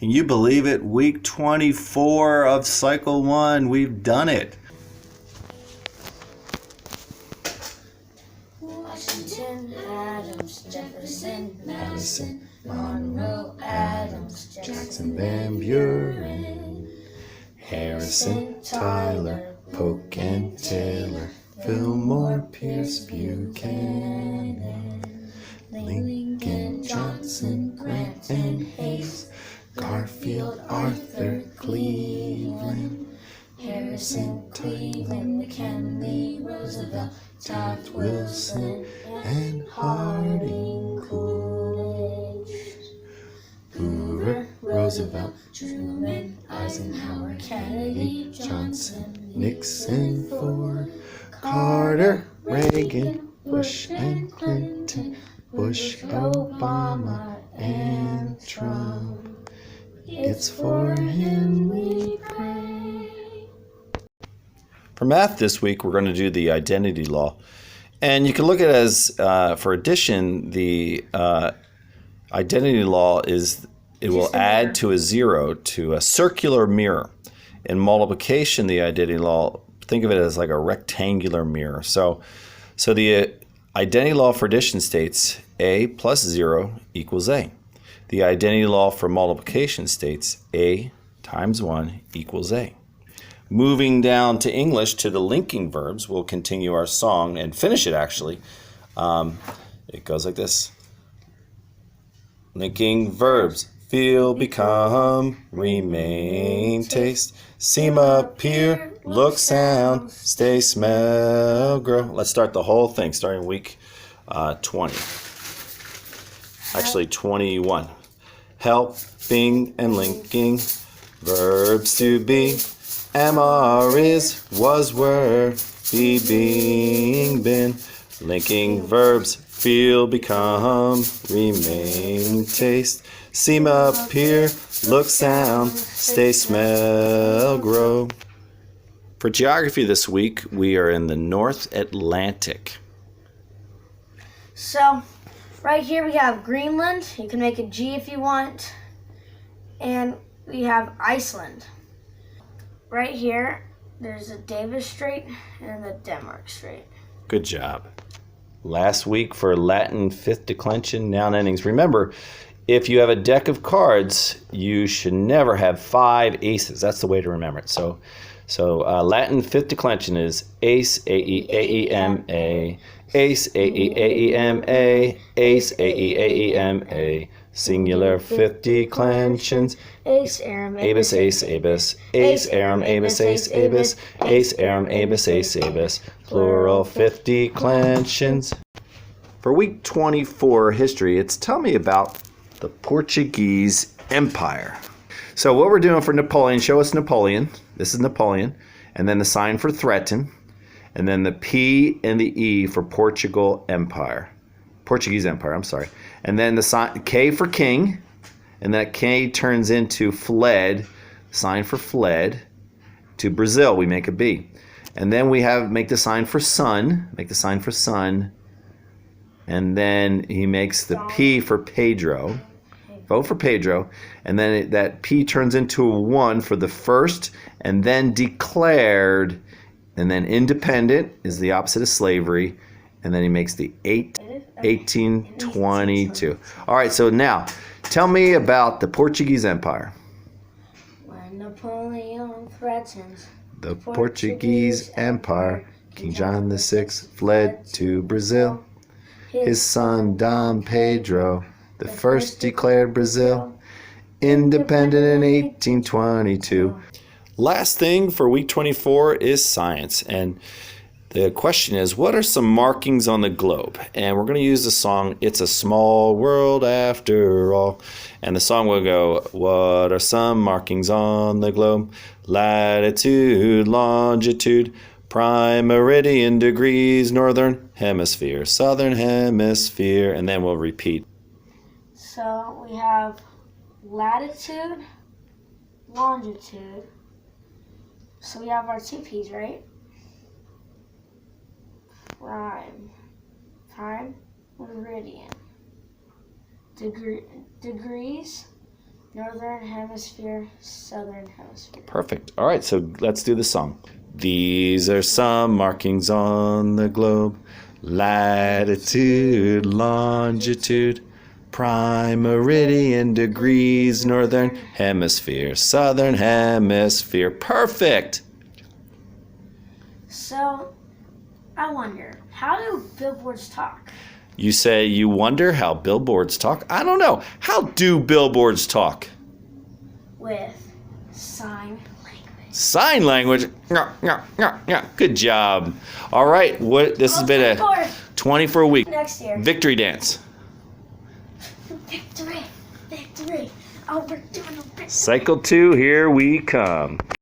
Can you believe it? Week 24 of Cycle 1. We've done it. Washington, Adams, Jefferson, Madison, Monroe, Adams, Jackson, Van Buren, Harrison, Tyler, Polk and Taylor, Fillmore, Pierce, Buchanan, Lincoln, Johnson, Grant and Hayes, Garfield, Arthur, Cleveland, Harrison, Cleveland, McKinley, Roosevelt, Taft, Wilson, and Harding, Coolidge, Hoover, Roosevelt, Truman, Eisenhower, Kennedy, Johnson, Nixon, Ford, Carter, Reagan, Bush and Clinton, Bush, Obama, and Trump. It's for him we pray. For math this week, we're going to do the identity law. And you can look at it as, for addition, the identity law is, it will add to a zero to a circular mirror. In multiplication, the identity law, think of it as like a rectangular mirror. So the identity law for addition states a plus 0 equals a. The identity law for multiplication states a times 1 equals a. Moving down to English to the linking verbs, we'll continue our song and finish it actually. It goes like this. Linking verbs. Feel, become, remain, taste, seem, appear, look, sound, stay, smell, grow. Let's start the whole thing, starting week 20. Actually, 21. Helping and linking, verbs to be, am, are, is, was, were, be, being, been. Linking verbs, feel, become, remain, taste, seem, appear, look, sound, stay, smell, grow. For geography this week, we are in the North Atlantic. So, right here we have Greenland. You can make a G if you want. And we have Iceland. Right here, there's the Davis Strait and the Denmark Strait. Good job. Last week for Latin 5th declension, noun endings. Remember, if you have a deck of cards, you should never have 5 aces. That's the way to remember it. So Latin 5th declension is ace, A-E, A-E-M-A, ace, A-E, A-E-M-A, ace, A-E, A-E-M-A, singular 5th declensions, Ace, arum, abus, ace, abus, ace, arum, abus, ace, abus, ace, arum, abus, ace, abus, plural 5th declensions. For week 24 history, it's tell me about the Portuguese Empire. So what we're doing for Napoleon, show us Napoleon. This is Napoleon. And then the sign for threaten. And then the P and the E for Portuguese Empire. And then the sign K for king. And that K turns into fled, sign for fled. To Brazil, we make a B. And then we make the sign for sun. Make the sign for sun. And then he makes the P for Pedro. Vote for Pedro. And then that P turns into a 1 for the first, and then declared, and then independent is the opposite of slavery. And then he makes the 1822. All right, so now, tell me about the Portuguese Empire. When Napoleon threatens The Portuguese Empire, King John VI fled to Brazil. His son Dom Pedro the first declared Brazil independent in 1822. Last thing for week 24 is science. And the question is, what are some markings on the globe? And we're going to use the song, It's a Small World After All. And the song will go, what are some markings on the globe? Latitude, longitude, prime meridian degrees, northern hemisphere, southern hemisphere. And then we'll repeat. So we have latitude, longitude. So we have our 2 P's, right? Prime, meridian, degrees, Northern Hemisphere, Southern Hemisphere. Perfect. All right, so let's do the song. These are some markings on the globe. Latitude, longitude, prime meridian, degrees, northern hemisphere, southern hemisphere. Perfect. So, I wonder, how do billboards talk? You say you wonder how billboards talk? I don't know. How do billboards talk? With sign language. Sign language. Good job. All right. This has been a 20 for a week. Next year. Victory dance. Victory. Victory. Oh, we're doing a victory. Cycle 2, here we come.